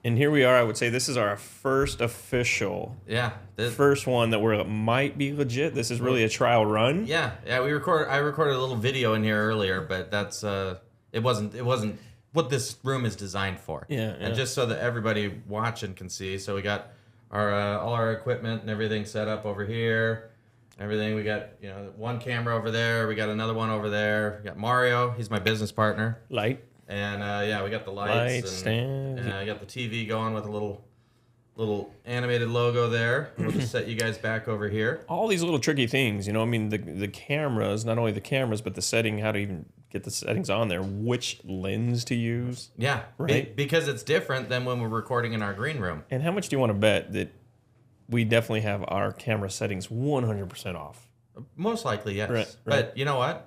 And here we are. I would say this is our first official, Yeah. first one that might be legit. This is really a trial run. Yeah. I recorded a little video in here earlier, but that's it wasn't what this room is designed for. Yeah. And just so that everybody watching can see, so we got our all our equipment and everything set up over here. Everything we got, one camera over there. We got another one over there. We got Mario. He's my business partner. Light. And we got the Light lights stand. and I got the TV going with a little animated logo there. We'll just set you guys back over here. All these little tricky things, I mean, the cameras, not only the cameras, but the setting, how to even get the settings on there, which lens to use. Yeah, right. Because it's different than when we're recording in our green room. And how much do you want to bet that we definitely have our camera settings 100% off? Most likely, yes. Right. But you know what?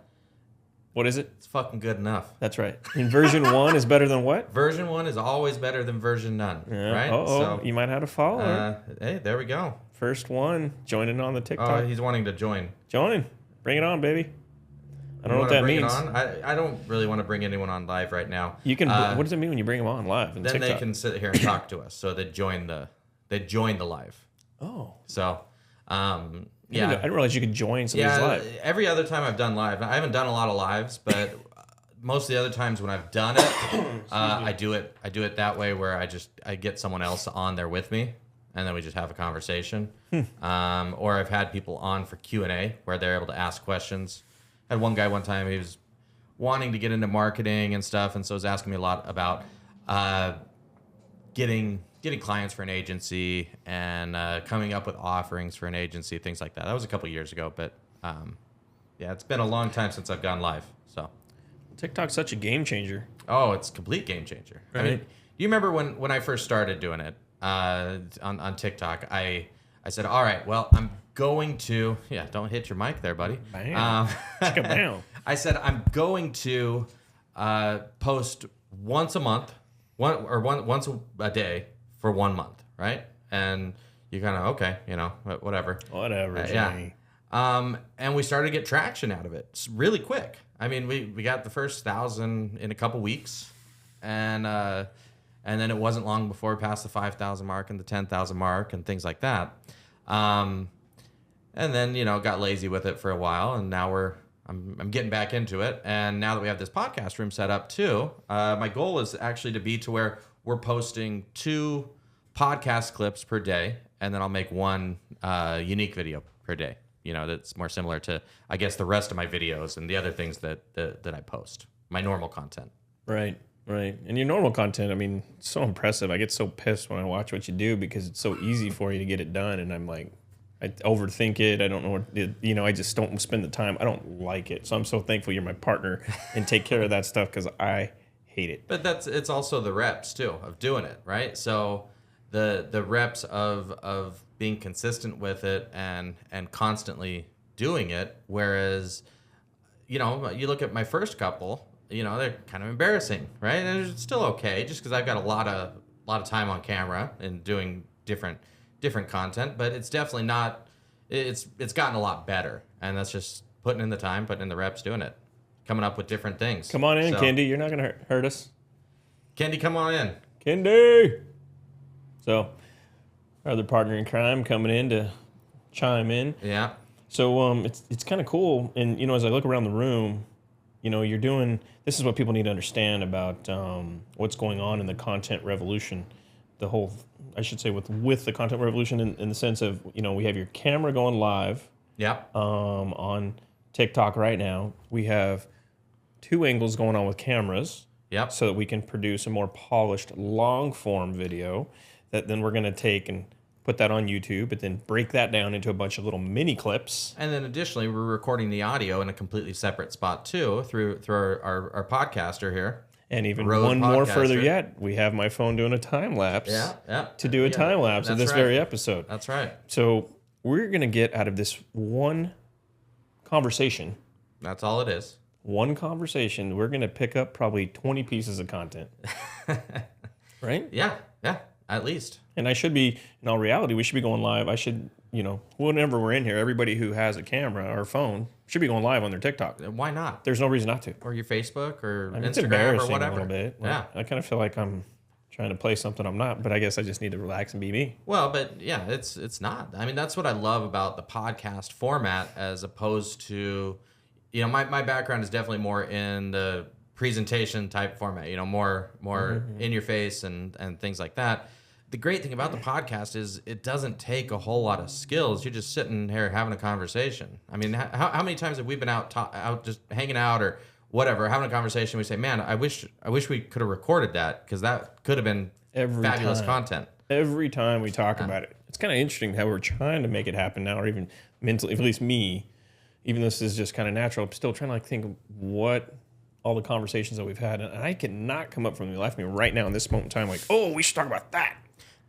What is it? It's fucking good enough. That's right. And version 1 is better than what? Version 1 is always better than version none. Yeah. Right? So, you might have to follow. Hey, there we go. First one, joining on the TikTok. Oh, he's wanting to join. Join. Bring it on, baby. I don't know what You that bring means. It on? I don't really want to bring anyone on live right now. You can. What does it mean when you bring them on live? Then TikTok? they can sit here and talk to us. So they join the live. Oh. So, Yeah. I didn't realize you could join somebody's live. Every other time I've done live, I haven't done a lot of lives, but most of the other times when I've done it, I do it that way where I get someone else on there with me, and then we just have a conversation. Or I've had people on for Q&A where they're able to ask questions. I had one guy one time, he was wanting to get into marketing and stuff, and so was asking me a lot about getting clients for an agency and coming up with offerings for an agency, things like that. That was a couple years ago, but it's been a long time since I've gone live. So TikTok's such a game changer. oh, it's a complete game changer. Right. I mean, do you remember when I first started doing it on TikTok? I said, all right, well, I'm going to don't hit your mic there, buddy. Bam. Bam. I said I'm going to post once a month, once a day for 1 month, right? And you kind of whatever. Whatever, Jimmy. And we started to get traction out of it really quick. I mean, we got the first 1,000 in a couple weeks, and then it wasn't long before we passed the 5,000 mark and the 10,000 mark and things like that. And then got lazy with it for a while, and now I'm getting back into it. And now that we have this podcast room set up too, my goal is actually to be to where we're posting 2 podcast clips per day, and then I'll make 1 unique video per day. That's more similar to, I guess, the rest of my videos and the other things that I post, my normal content. Right. And your normal content, I mean, it's so impressive. I get so pissed when I watch what you do because it's so easy for you to get it done, and I'm like, I overthink it. I don't know what I just don't spend the time. I don't like it. So I'm so thankful you're my partner and take care of that stuff because I hate it. But it's also the reps too of doing it, right? So the reps of being consistent with it and constantly doing it. Whereas, you look at my first couple, they're kind of embarrassing, right? And it's still okay just because I've got a lot of time on camera and doing different content, but it's definitely not. It's gotten a lot better, and that's just putting in the time, putting in the reps, doing it, coming up with different things. Come on in, Kendi. You're not gonna hurt us. Kendi, come on in. Kendi. So, our other partner in crime coming in to chime in. Yeah. So it's kind of cool, and as I look around the room, you're doing. This is what people need to understand about what's going on in the content revolution. The whole, I should say, with the content revolution in the sense of, we have your camera going live. Yeah. On TikTok right now. We have 2 angles going on with cameras. Yep. So that we can produce a more polished long form video that then we're going to take and put that on YouTube, but then break that down into a bunch of little mini clips. And then additionally, we're recording the audio in a completely separate spot too through our podcaster here. And even Rode one more podcaster. further yet, we have my phone doing a time lapse. Yeah. To do a time lapse of this very episode. That's right. So we're going to get out of this one conversation. That's all it is. One conversation, we're going to pick up probably 20 pieces of content. Right? Yeah, at least. And I should be, in all reality, we should be going live. I should, whenever we're in here, everybody who has a camera or phone should be going live on their TikTok. Why not? There's no reason not to. Or your Facebook or I mean, it's Instagram embarrassing or whatever. a little bit. Yeah. I kind of feel like I'm trying to play something I'm not. But I guess I just need to relax and be me. Well, but yeah, it's not. I mean, that's what I love about the podcast format as opposed to, my background is definitely more in the presentation type format, more in your face and things like that. The great thing about the podcast is it doesn't take a whole lot of skills. You're just sitting here having a conversation. I mean, how many times have we been out just hanging out or whatever, having a conversation? We say, man, I wish we could have recorded that because that could have been fabulous content. Every time we talk about it, it's kind of interesting how we're trying to make it happen now, or even mentally, at least me, even though this is just kind of natural, I'm still trying to think of what all the conversations that we've had. And I cannot come up from the life of me right now in this moment in time, like, oh, we should talk about that.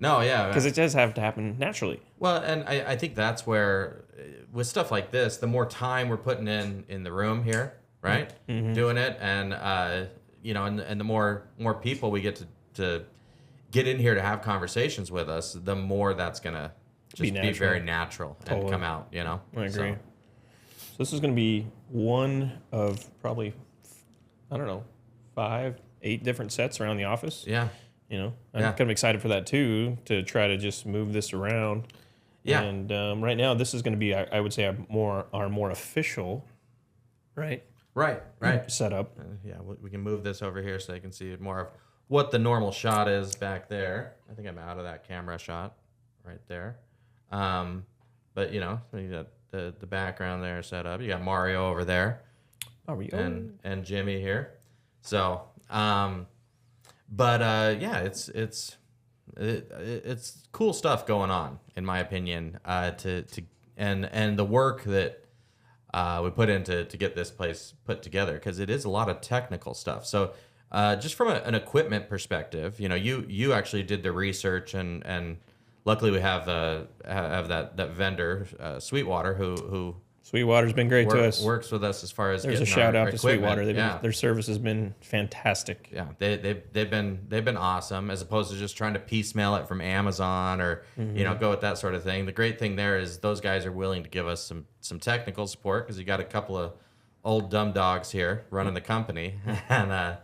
No, yeah. Because it does have to happen naturally. Well, and I think that's where, with stuff like this, the more time we're putting in the room here, right, doing it, and and the more people we get to get in here to have conversations with us, the more that's gonna just be very natural and come out. I agree. So this is gonna be one of probably, I don't know, 5, 8 different sets around the office. Yeah. I'm kind of excited for that too, to try to just move this around. Yeah. And right now, this is going to be, I would say, our more official, right? Right. Setup. We can move this over here so you can see more of what the normal shot is back there. I think I'm out of that camera shot right there. But you got the background there set up. You got Mario over there. Mario. And Jimmy here. So. But it's cool stuff going on, in my opinion. And the work that we put into to get this place put together, because it is a lot of technical stuff. So just from an equipment perspective, you actually did the research, and luckily we have that vendor Sweetwater who Sweetwater's been great to us. Works with us as far as there's a shout out to Sweetwater. Their service has been fantastic. Yeah, they've been awesome, as opposed to just trying to piecemeal it from Amazon or go with that sort of thing. The great thing there is those guys are willing to give us some technical support, because you got a couple of old dumb dogs here running the company, and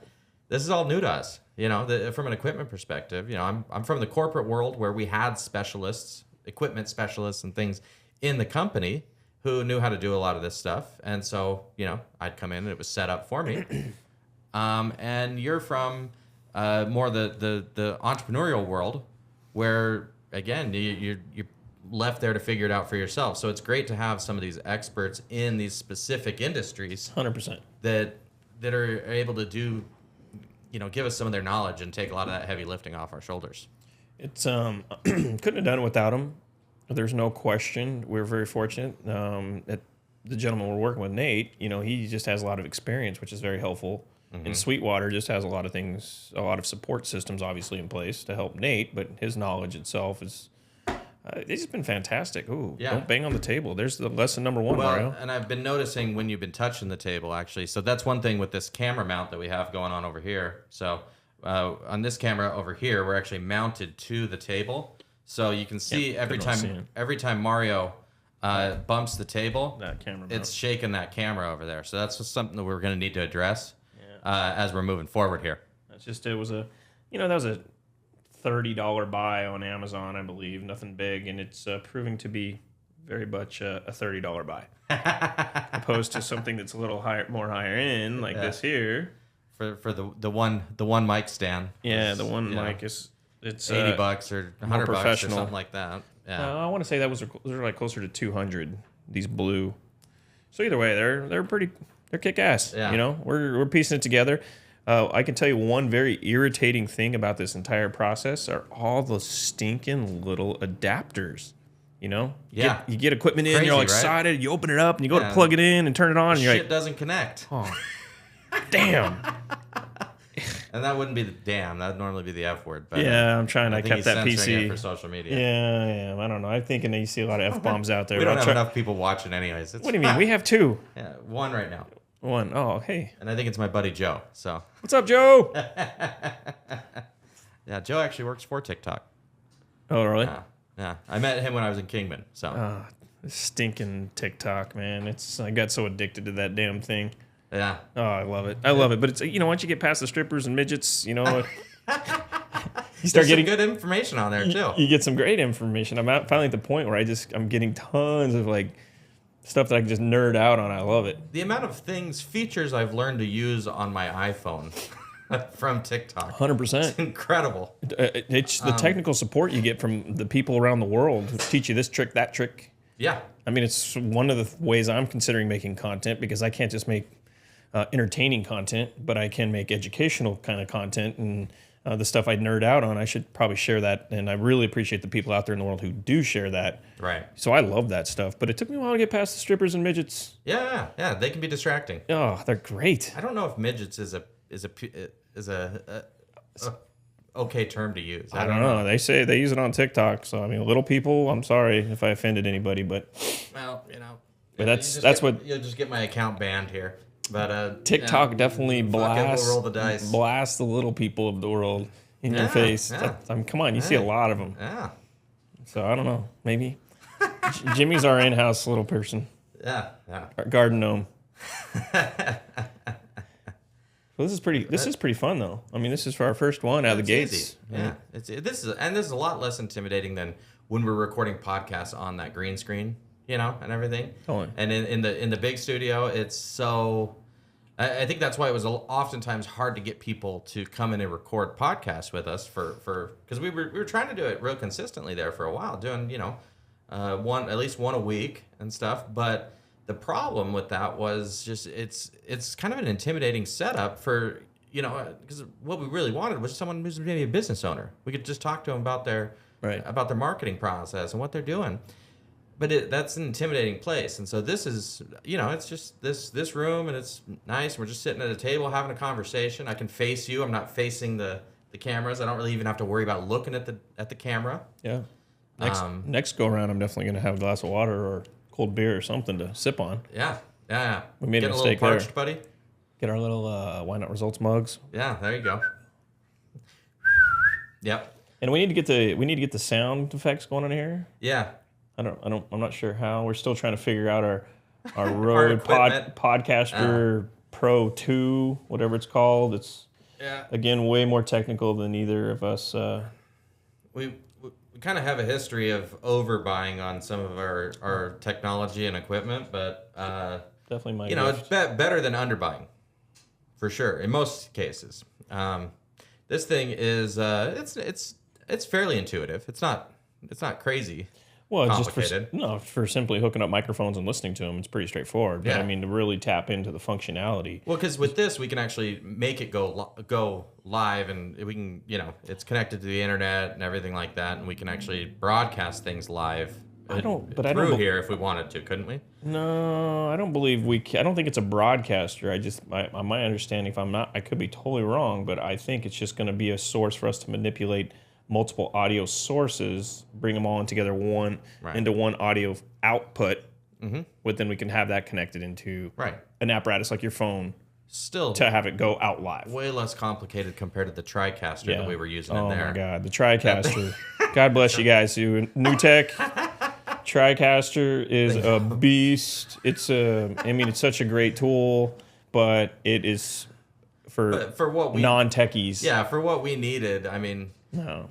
this is all new to us. From an equipment perspective, I'm from the corporate world where we had specialists, equipment specialists, and things in the company who knew how to do a lot of this stuff. And so, I'd come in and it was set up for me. And you're from more the entrepreneurial world were, again, you're left there to figure it out for yourself. So it's great to have some of these experts in these specific industries 100% that are able to do, give us some of their knowledge and take a lot of that heavy lifting off our shoulders. It's couldn't have done it without them. There's no question. We're very fortunate that the gentleman we're working with, Nate, he just has a lot of experience, which is very helpful. Mm-hmm. And Sweetwater just has a lot of things, a lot of support systems obviously in place to help Nate, but his knowledge itself is, it's just been fantastic. Ooh, yeah. Don't bang on the table. There's the lesson number one, Mario. And I've been noticing when you've been touching the table, actually. So that's one thing with this camera mount that we have going on over here. So on this camera over here, we're actually mounted to the table. So you can see every time Mario bumps the table, that camera it's shaking that camera over there. So that's just something that we're going to need to address as we're moving forward here. That's just, it was a, that was a $30 buy on Amazon, I believe. Nothing big, and it's proving to be very much a $30 buy, opposed to something that's a little more higher end, like this here. For the one mic stand. Yeah, the one mic is it's $80 or $100 or something like that. Yeah, I want to say those are like closer to 200. These blue. So either way, they're kick ass. Yeah. We're piecing it together. I can tell you one very irritating thing about this entire process are all those stinking little adapters. You get equipment in, you're all excited, right? You open it up, and you go to plug it in and turn it on, and you're like, shit doesn't connect. Oh, damn. And that wouldn't be the damn. That would normally be the F word. But I'm trying to keep that PC for social media. Yeah. I don't know. I'm thinking that you see a lot of F bombs out there. We don't have enough people watching, anyways. What do you mean? We have 2. Yeah, 1 right now. 1. Oh, hey. And I think it's my buddy Joe. So. What's up, Joe? Yeah, Joe actually works for TikTok. Oh, really? Yeah. I met him when I was in Kingman. So. Stinking TikTok, man. I got so addicted to that damn thing. Yeah. Oh, I love it. But it's once you get past the strippers and midgets, start There's getting some good information on there too. you get some great information. I'm finally at the point where I'm getting tons of like stuff that I can just nerd out on. I love it. The amount of features I've learned to use on my iPhone from TikTok. 100%. It's incredible. It's the technical support you get from the people around the world who teach you this trick, that trick. Yeah. I mean, it's one of the ways I'm considering making content, because I can't just make entertaining content, but I can make educational kind of content, and the stuff I nerd out on, I should probably share that. And I really appreciate the people out there in the world who do share that. Right. So I love that stuff, but it took me a while to get past the strippers and midgets. Yeah. They can be distracting. Oh, they're great. I don't know if midgets is a okay term to use. I don't know. They say they use it on TikTok. So I mean, little people, I'm sorry if I offended anybody, but Well, but that's what you'll just get my account banned here. But TikTok definitely blasts we'll roll the dice. Blast the little people of the world in your Yeah, face. yeah. I mean, come on, you see a lot of them. Yeah. So I don't know. Maybe Jimmy's our in-house little person, Yeah. our garden gnome. Well, this is pretty fun though. I mean, this is for our first one out of the gates. Easy. Yeah. This is a lot less intimidating than when we're recording podcasts on that green screen, and everything. Totally. And in the big studio, it's so. I think that's why it was oftentimes hard to get people to come in and record podcasts with us because we were trying to do it real consistently there for a while, doing at least one a week and stuff. But the problem with that was just it's kind of an intimidating setup for because what we really wanted was someone who's maybe a business owner. We could just talk to them about their marketing process and what they're doing. But that's an intimidating place, and so this is, it's just this room, and it's nice. We're just sitting at a table having a conversation. I can face you. I'm not facing the cameras. I don't really even have to worry about looking at the camera. Yeah. Next go around, I'm definitely going to have a glass of water or cold beer or something to sip on. Yeah. We made a little mistake parched, there. buddy. Get our little Why Not Results mugs. Yeah, there you go. Yep. And we need to get the sound effects going on here. Yeah. I'm not sure how. We're still trying to figure out our Rode Podcaster Pro 2, whatever it's called. It's again way more technical than either of us. We kind of have a history of overbuying on some of our technology and equipment, but definitely my it's better than underbuying, for sure in most cases. This thing is it's fairly intuitive. It's not crazy. Well, it's just for simply hooking up microphones and listening to them, it's pretty straightforward. But I mean, to really tap into the functionality. Well, because with this, we can actually make it go live, and we can, it's connected to the internet and everything like that, and we can actually broadcast things live. Through here if we wanted to, couldn't we? No, I don't believe I don't think it's a broadcaster. My understanding, if I'm not, I could be totally wrong, but I think it's just going to be a source for us to manipulate multiple audio sources, bring them all in together into one audio output. Mm-hmm. But then we can have that connected into an apparatus like your phone. Still to have it go out live. Way less complicated compared to the TriCaster that we were using in there. Oh my God, the TriCaster. God bless you guys who new tech. TriCaster is a beast. It's such a great tool, but it is for what non-techies. Yeah, for what we needed. I mean, no.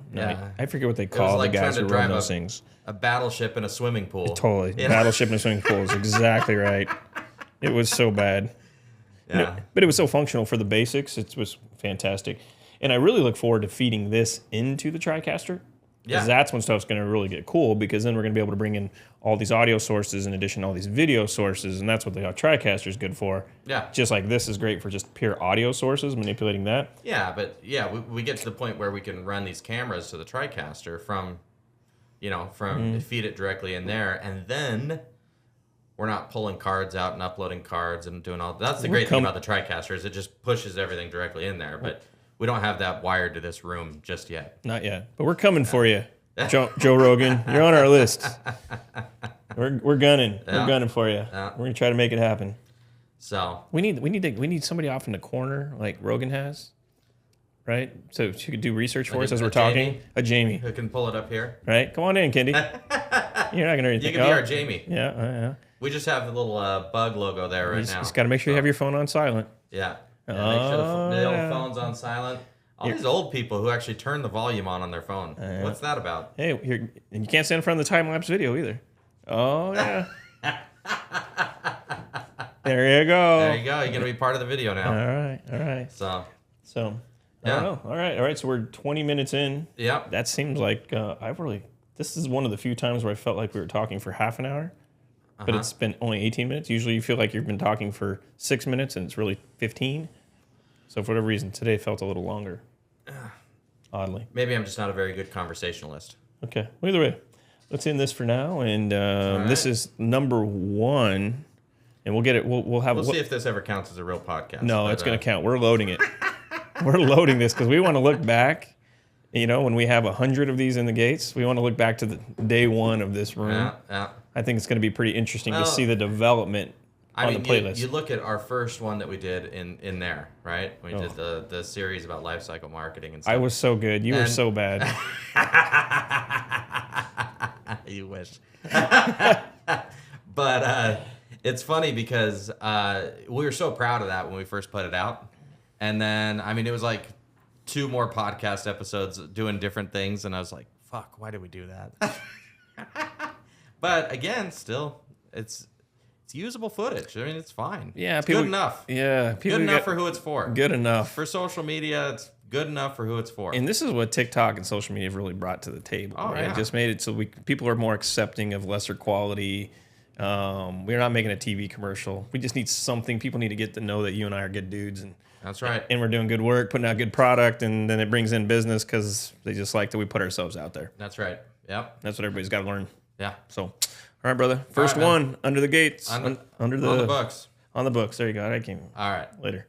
I forget what they call the guys who run those things. A battleship in a swimming pool. Totally, battleship in a swimming pool is exactly right. It was so bad. Yeah. But it was so functional for the basics. It was fantastic. And I really look forward to feeding this into the TriCaster. Because that's when stuff's going to really get cool, because then we're going to be able to bring in all these audio sources in addition to all these video sources, and that's what the TriCaster is good for. Yeah. Just like this is great for just pure audio sources, manipulating that. Yeah, but we get to the point where we can run these cameras to the TriCaster from feed it directly in there, and then we're not pulling cards out and uploading cards and doing all. That's the great thing about the TriCaster is it just pushes everything directly in there, but we don't have that wired to this room just yet. Not yet, but we're coming for you, Joe Rogan. You're on our list. We're gunning. We're gunning for you. Yeah. We're gonna try to make it happen. So we need somebody off in the corner like Rogan has, right? So she could do research for us as we're talking. A Jamie who can pull it up here. Right? Come on in, Kendi. You're not gonna anything. You can be our Jamie. Yeah. We just have the little bug logo there right now. Just got to make sure you have your phone on silent. Yeah. Make sure the little phone's on silent. All these old people who actually turn the volume on their phone. What's that about? Hey, here, and you can't stand in front of the time-lapse video either. Oh, yeah. There you go. There you go. You're going to be part of the video now. All right. So, So, I Yeah. don't know. All right. So we're 20 minutes in. yep. That seems like this is one of the few times where I felt like we were talking for half an hour, but it's been only 18 minutes. Usually you feel like you've been talking for 6 minutes and it's really 15. So for whatever reason, today felt a little longer. Oddly. Maybe I'm just not a very good conversationalist. Okay. Well, either way, let's end this for now. And this right. is number 1. And we'll get it. We'll have We'll see if this ever counts as a real podcast. No, but, it's going to count. We're loading it. We're loading this because we want to look back. You know, when we have 100 of these in the gates, we want to look back to the day 1 of this room. Yeah. I think it's going to be pretty interesting to Well, see the development on the playlist. You look at our first one that we did in there, right? We did the series about life cycle marketing and stuff. I was so good. You were And- so bad. You wish. But it's funny because we were so proud of that when we first put it out. And then, I mean, it was like 2 more podcast episodes doing different things. And I was like, fuck, why did we do that? But again, still, it's usable footage. I mean, it's fine. Yeah, it's people- good enough. Yeah. Good enough for who it's for. Good enough. For social media, it's good enough for who it's for. And this is what TikTok and social media have really brought to the table. Oh, right? yeah. It just made it so people are more accepting of lesser quality. We're not making a TV commercial. We just need something. People need to get to know that you and I are good dudes, and That's right. we're doing good work, putting out good product, and then it brings in business because they just like that we put ourselves out there. That's right. Yep. That's what everybody's got to learn. Yeah. So, all right, brother. First man. one under the gates, On under the books. on the books. There you go. I came All right. later.